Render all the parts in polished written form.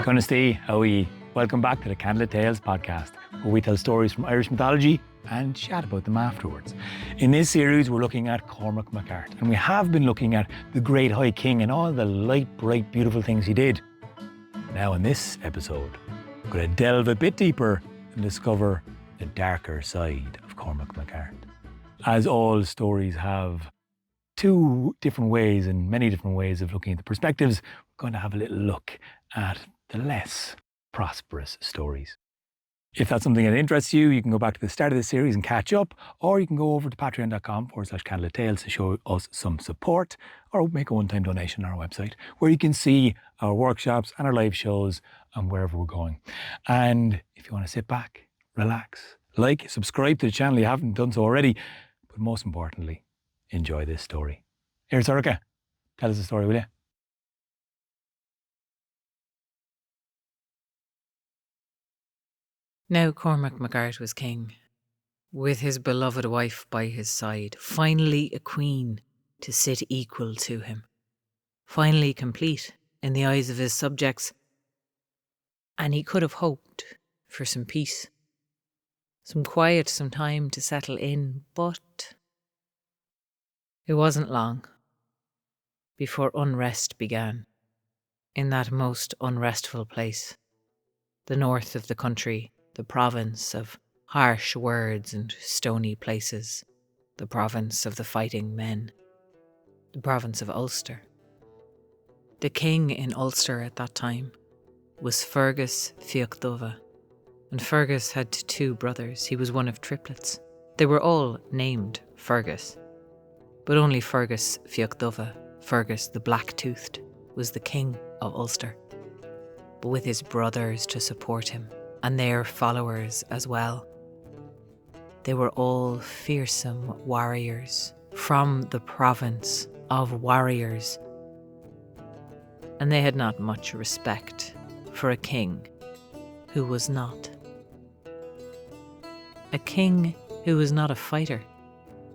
Conistee, how are ye? Welcome back to the Candlelit Tales podcast, where we tell stories from Irish mythology and chat about them afterwards. In this series, we're looking at Cormac Mac Airt, and we have been looking at the great High King and all the light, bright, beautiful things he did. Now in this episode, we're going to delve a bit deeper and discover the darker side of Cormac Mac Airt. As all stories have two different ways and many different ways of looking at the perspectives, we're going to have a little look at the less prosperous stories. If that's something that interests you, you can go back to the start of the series and catch up, or you can go over to patreon.com/Candlelit Tales to show us some support, or make a one-time donation on our website, where you can see our workshops and our live shows and wherever we're going. And if you want to sit back, relax, like, subscribe to the channel if you haven't done so already, but most importantly, enjoy this story. Here's Erica. Tell us the story, will you? Now Cormac Mac Airt was king, with his beloved wife by his side, finally a queen to sit equal to him, finally complete in the eyes of his subjects, and he could have hoped for some peace, some quiet, some time to settle in, but it wasn't long before unrest began in that most unrestful place, the north of the country, the province of harsh words and stony places, the province of the fighting men, the province of Ulster. The king in Ulster at that time was Fergus Fiachdubha, and Fergus had two brothers. He was one of triplets. They were all named Fergus, but only Fergus Fiachdubha, Fergus the Black-Toothed, was the king of Ulster, but with his brothers to support him, and their followers as well. They were all fearsome warriors from the province of warriors, and they had not much respect for a king who was not. A king who was not a fighter.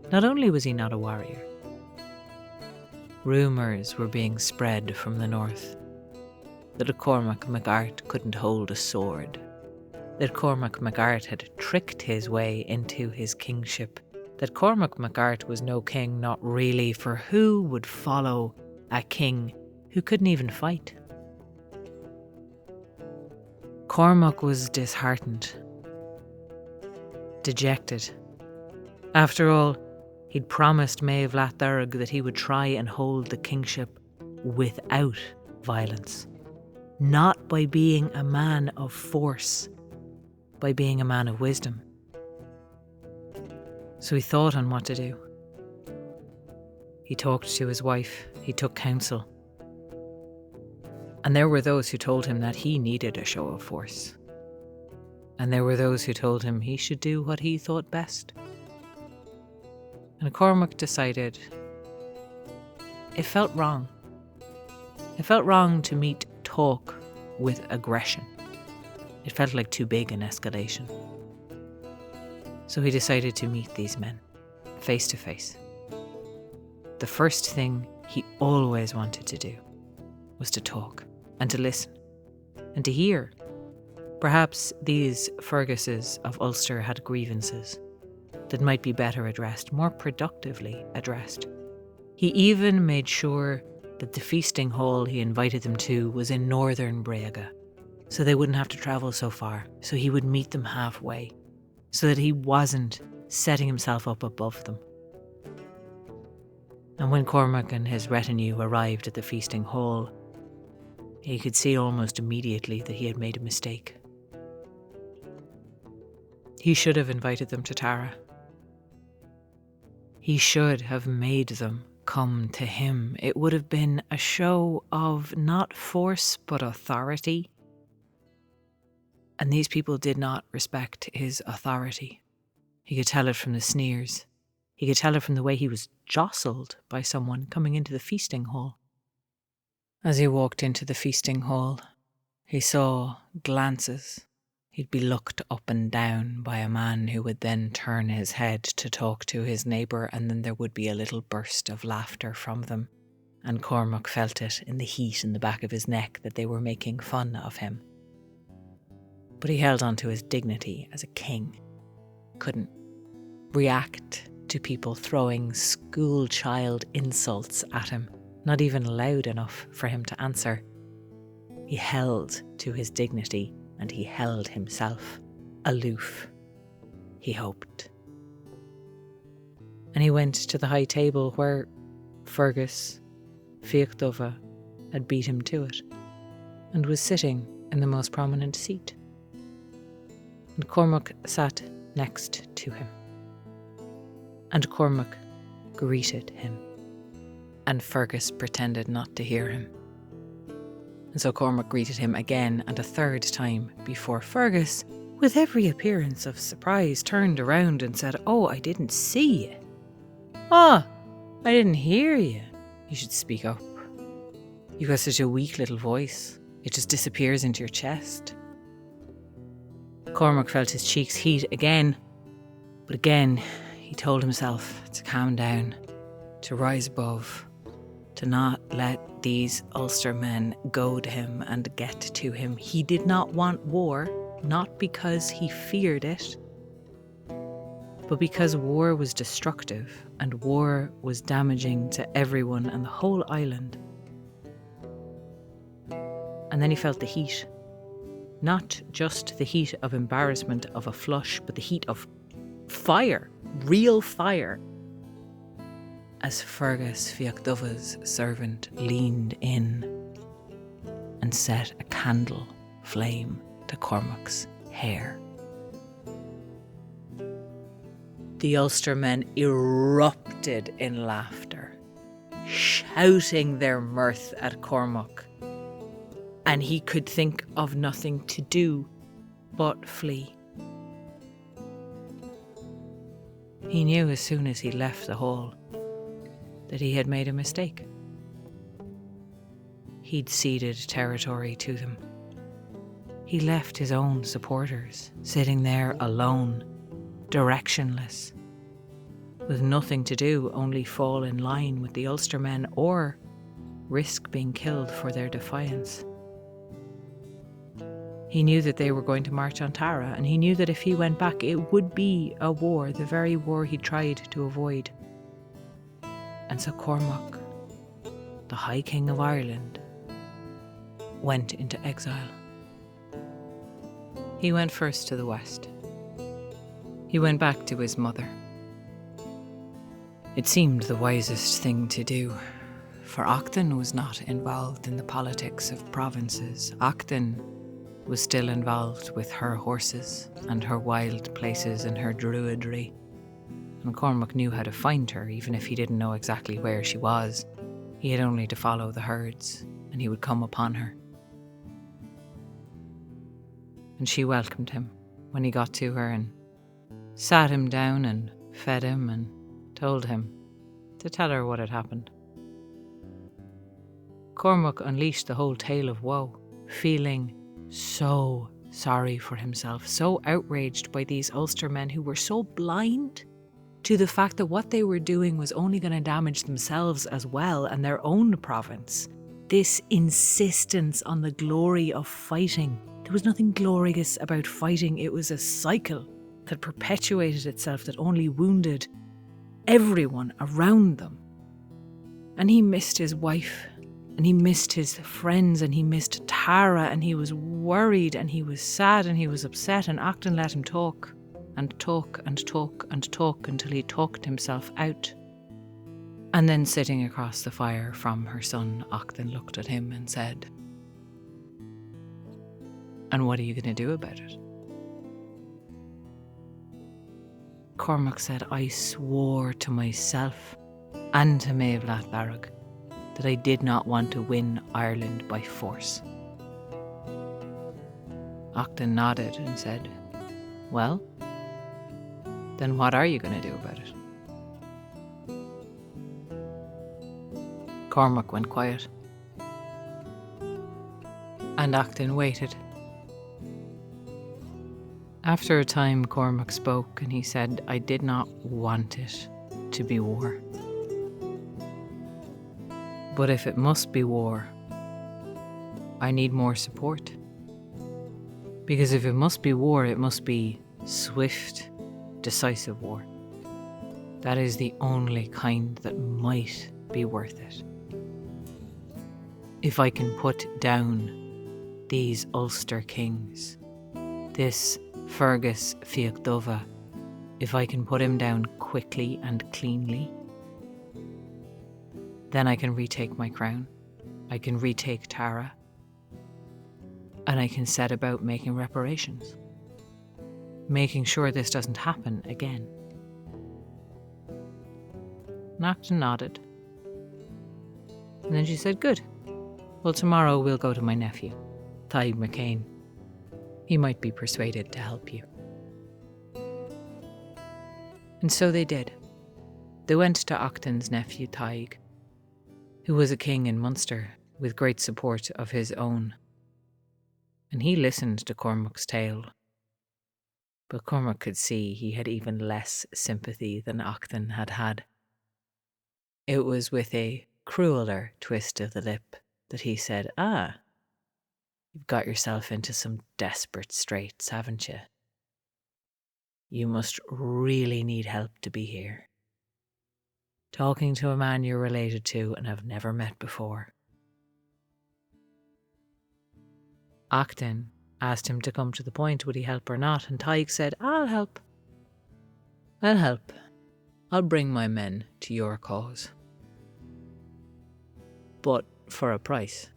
Not only was he not a warrior, rumours were being spread from the north that a Cormac Mac Airt couldn't hold a sword, that Cormac Mac Airt had tricked his way into his kingship, that Cormac Mac Airt was no king, not really, for who would follow a king who couldn't even fight? Cormac was disheartened, dejected. After all, he'd promised Maeve Latharg that he would try and hold the kingship without violence, not by being a man of force, by being a man of wisdom. So he thought on what to do. He talked to his wife, he took counsel. And there were those who told him that he needed a show of force. And there were those who told him he should do what he thought best. And Cormac decided it felt wrong. It felt wrong to meet talk with aggression. It felt like too big an escalation. So he decided to meet these men, face to face. The first thing he always wanted to do was to talk and to listen and to hear. Perhaps these Ferguses of Ulster had grievances that might be better addressed, more productively addressed. He even made sure that the feasting hall he invited them to was in northern Brega, so they wouldn't have to travel so far, so he would meet them halfway, so that he wasn't setting himself up above them. And when Cormac and his retinue arrived at the feasting hall, he could see almost immediately that he had made a mistake. He should have invited them to Tara. He should have made them come to him. It would have been a show of not force but authority. And these people did not respect his authority. He could tell it from the sneers. He could tell it from the way he was jostled by someone coming into the feasting hall. As he walked into the feasting hall, he saw glances. He'd be looked up and down by a man who would then turn his head to talk to his neighbour, and then there would be a little burst of laughter from them. and Cormac felt it in the heat in the back of his neck that they were making fun of him. But he held on to his dignity as a king. Couldn't react to people throwing schoolchild insults at him, not even loud enough for him to answer. He held to his dignity and he held himself aloof, he hoped. And he went to the high table where Fergus Fiachdova had beat him to it and was sitting in the most prominent seat. And Cormac sat next to him. And Cormac greeted him. And Fergus pretended not to hear him. And so Cormac greeted him again and a third time before Fergus, with every appearance of surprise, turned around and said, "Oh, I didn't see you. Oh, I didn't hear you. You should speak up. You've got such a weak little voice. It just disappears into your chest." Cormac felt his cheeks heat again, but again he told himself to calm down, to rise above, to not let these Ulster men goad him and get to him. He did not want war, not because he feared it, but because war was destructive and war was damaging to everyone and the whole island. And then he felt the heat. Not just the heat of embarrassment of a flush, but the heat of fire, real fire. As Fergus Fiachdova's servant leaned in and set a candle flame to Cormac's hair. The Ulster men erupted in laughter, shouting their mirth at Cormac, and he could think of nothing to do but flee. He knew as soon as he left the hall that he had made a mistake. He'd ceded territory to them. He left his own supporters sitting there alone, directionless, with nothing to do, only fall in line with the Ulster men or risk being killed for their defiance. He knew that they were going to march on Tara, and he knew that if he went back it would be a war, the very war he tried to avoid. And so Cormac, the High King of Ireland, went into exile. He went first to the west. He went back to his mother. It seemed the wisest thing to do, for Acton was not involved in the politics of provinces. Acton was still involved with her horses and her wild places and her druidry. And Cormac knew how to find her, even if he didn't know exactly where she was. He had only to follow the herds, and he would come upon her. And she welcomed him when he got to her and sat him down and fed him and told him to tell her what had happened. Cormac unleashed the whole tale of woe, feeling so sorry for himself, so outraged by these Ulster men who were so blind to the fact that what they were doing was only going to damage themselves as well and their own province. This insistence on the glory of fighting. There was nothing glorious about fighting. It was a cycle that perpetuated itself, that only wounded everyone around them. And he missed his wife, and he missed his friends, and he missed Tara, and he was worried, and he was sad, and he was upset, and Acton let him talk, and talk, and talk, and talk, until he talked himself out. And then sitting across the fire from her son, Acton looked at him and said, "And what are you going to do about it?" Cormac said, "I swore to myself and to Maeve Lathbarrag that I did not want to win Ireland by force." Acton nodded and said, "Well, then what are you going to do about it?" Cormac went quiet, and Acton waited. After a time, Cormac spoke and he said, "I did not want it to be war. But if it must be war, I need more support. Because if it must be war, it must be swift, decisive war. That is the only kind that might be worth it. If I can put down these Ulster kings, this Fergus Fiachdova, if I can put him down quickly and cleanly, then I can retake my crown, I can retake Tara, and I can set about making reparations, making sure this doesn't happen again. Acton nodded. And then she said, good. Well, tomorrow we'll go to my nephew, Tadhg McCain. He might be persuaded to help you. And so they did. They went to Acton's nephew Tadhg, who was a king in Munster with great support of his own. And he listened to Cormac's tale. But Cormac could see he had even less sympathy than Acton had had. It was with a crueler twist of the lip that he said, you've got yourself into some desperate straits, haven't you? You must really need help to be here. Talking to a man you're related to and have never met before. Acton asked him to come to the point, would he help or not, and Tadhg said, I'll help. I'll help. I'll bring my men to your cause. But for a price.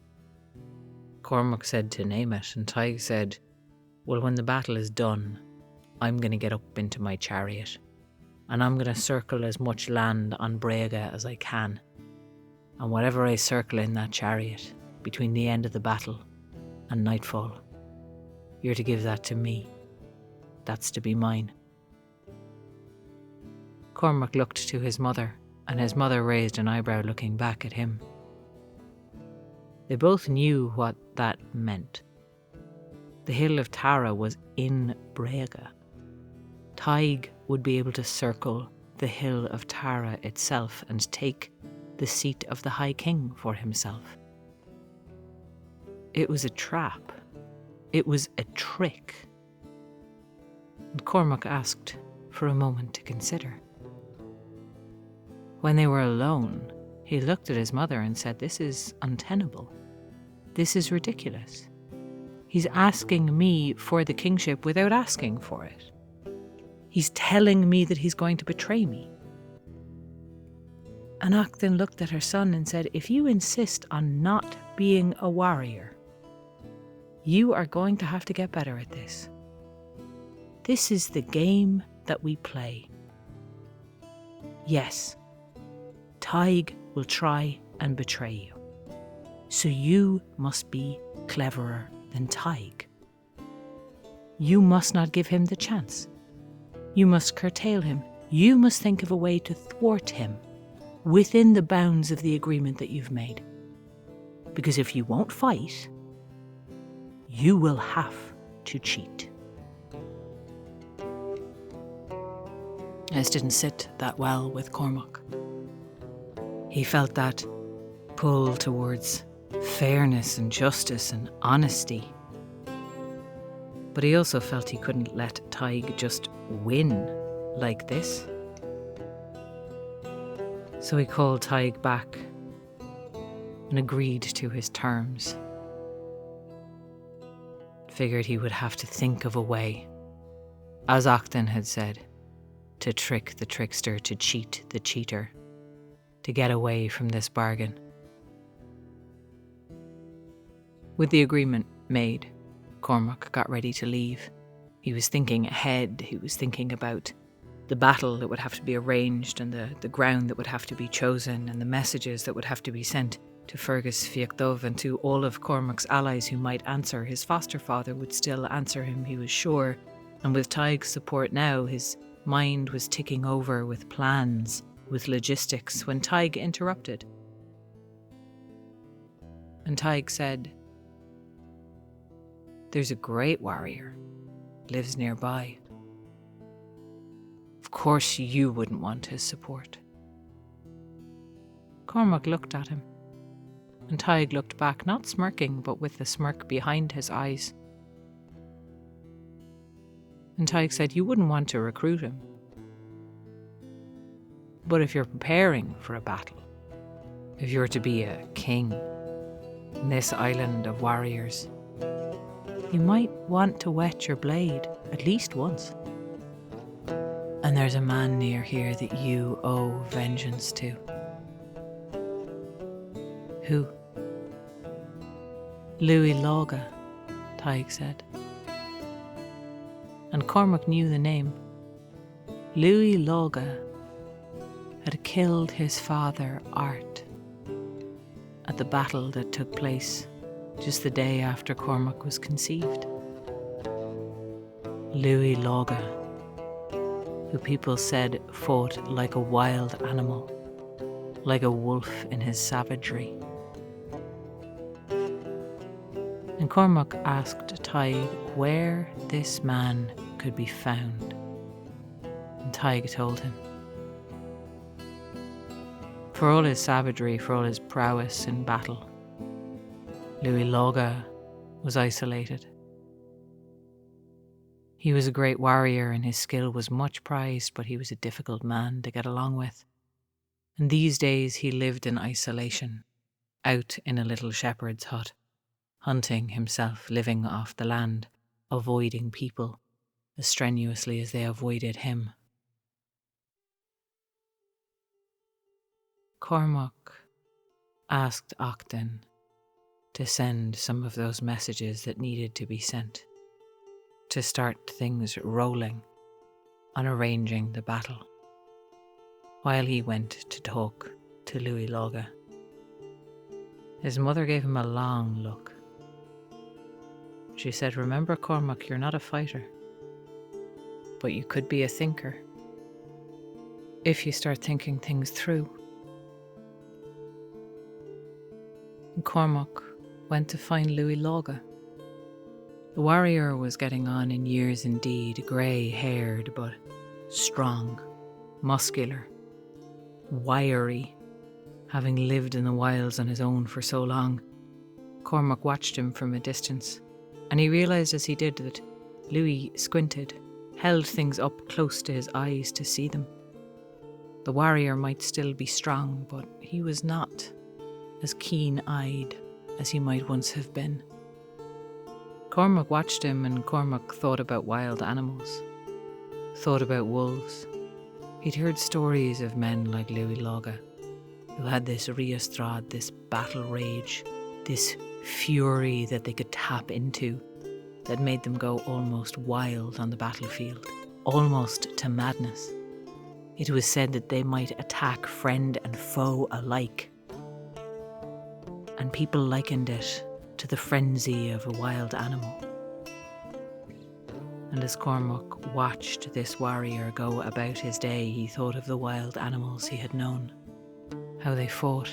Cormac said to name it, and Tadhg said, well, when the battle is done, I'm going to get up into my chariot, and I'm going to circle as much land on Brega as I can. And whatever I circle in that chariot, between the end of the battle and nightfall, you're to give that to me. That's to be mine. Cormac looked to his mother, and his mother raised an eyebrow looking back at him. They both knew what that meant. The hill of Tara was in Brega. Tadhg would be able to circle the hill of Tara itself and take the seat of the High King for himself. It was a trap. It was a trick. And Cormac asked for a moment to consider. When they were alone, he looked at his mother and said, this is untenable. This is ridiculous. He's asking me for the kingship without asking for it. He's telling me that he's going to betray me. And Acton looked at her son and said, if you insist on not being a warrior, you are going to have to get better at this. This is the game that we play. Yes, Tadhg will try and betray you. So you must be cleverer than Tadhg. You must not give him the chance. You must curtail him. You must think of a way to thwart him within the bounds of the agreement that you've made. Because if you won't fight, you will have to cheat. This didn't sit that well with Cormac. He felt that pull towards fairness and justice and honesty. But he also felt he couldn't let Tadhg just win like this. So he called Tadhg back and agreed to his terms. Figured he would have to think of a way, as Acton had said, to trick the trickster, to cheat the cheater, to get away from this bargain. With the agreement made, Cormac got ready to leave. He was thinking ahead. He was thinking about the battle that would have to be arranged and the ground that would have to be chosen and the messages that would have to be sent to Fergus Fiachdov and to all of Cormac's allies who might answer. His foster father would still answer him, he was sure. And with Tadhg's support now, his mind was ticking over with plans, with logistics, when Tadhg interrupted. And Tadhg said, "There's a great warrior, lives nearby. Of course you wouldn't want his support." Cormac looked at him. And Tig looked back, not smirking, but with the smirk behind his eyes. And Tig said, "You wouldn't want to recruit him. But if you're preparing for a battle, if you're to be a king in this island of warriors, you might want to whet your blade at least once. And there's a man near here that you owe vengeance to." "Who?" "Louis Laga," Tig said. And Cormac knew the name. Louis Laga had killed his father, Art, at the battle that took place just the day after Cormac was conceived. Louis Laga, who people said fought like a wild animal, like a wolf in his savagery. And Cormac asked Tig where this man could be found. And Tig told him. For all his savagery, for all his prowess in battle, Louis Laga was isolated. He was a great warrior and his skill was much prized, but he was a difficult man to get along with. And these days he lived in isolation, out in a little shepherd's hut, hunting himself, living off the land, avoiding people as strenuously as they avoided him. Cormac asked Octan to send some of those messages that needed to be sent, to start things rolling on arranging the battle, while he went to talk to Louis Laga. His mother gave him a long look. She said, "Remember, Cormac, you're not a fighter, but you could be a thinker if you start thinking things through." And Cormac went to find Louis Laga. The warrior was getting on in years indeed, grey-haired but strong, muscular, wiry, having lived in the wilds on his own for so long. Cormac watched him from a distance, and he realised as he did that Louis squinted, held things up close to his eyes to see them. The warrior might still be strong, but he was not as keen-eyed as he might once have been. Cormac watched him, and Cormac thought about wild animals, thought about wolves. He'd heard stories of men like Louis Laga, who had this riastrad, this battle rage, this fury that they could tap into, that made them go almost wild on the battlefield, almost to madness. It was said that they might attack friend and foe alike, and people likened it to the frenzy of a wild animal. And as Cormac watched this warrior go about his day, he thought of the wild animals he had known, how they fought,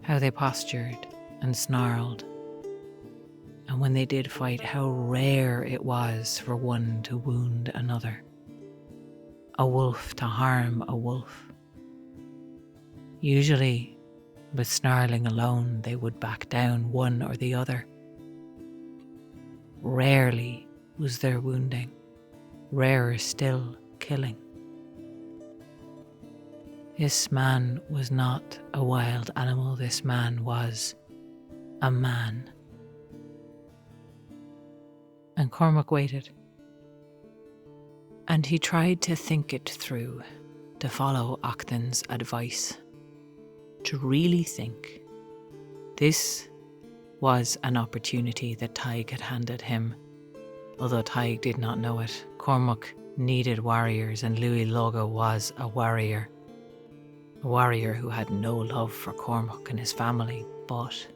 how they postured and snarled, and when they did fight, how rare it was for one to wound another, a wolf to harm a wolf. Usually, with snarling alone, they would back down, one or the other. Rarely was there wounding, rarer still killing. This man was not a wild animal, this man was a man. And Cormac waited, and he tried to think it through, to follow Octan's advice, to really think. This was an opportunity that Tig had handed him. Although Tig did not know it, Cormac needed warriors, and Louis Laga was a warrior who had no love for Cormac and his family, but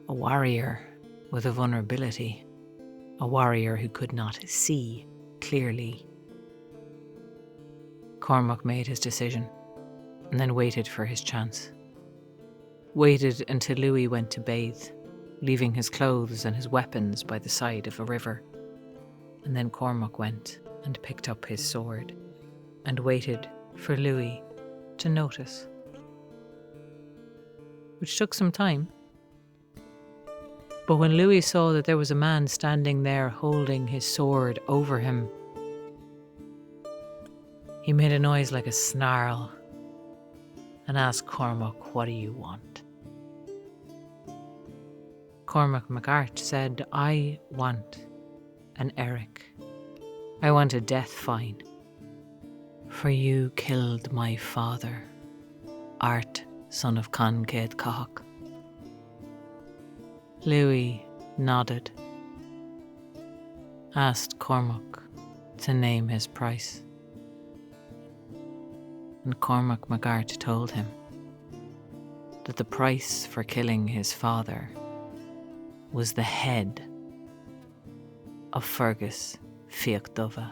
a warrior with a vulnerability, a warrior who could not see clearly. Cormac made his decision, and then waited for his chance. Waited until Louis went to bathe, leaving his clothes and his weapons by the side of a river. And then Cormac went and picked up his sword, and waited for Louis to notice. which took some time. But when Louis saw that there was a man standing there holding his sword over him, he made a noise like a snarl and asked Cormac, "What do you want?" Cormac Mac Airt said, "I want an Eric. I want a death fine. For you killed my father, Art, son of Concade Cock." Louis nodded, asked Cormac to name his price. And Cormac Mac Airt told him that the price for killing his father was the head of Fergus Fiachdubha.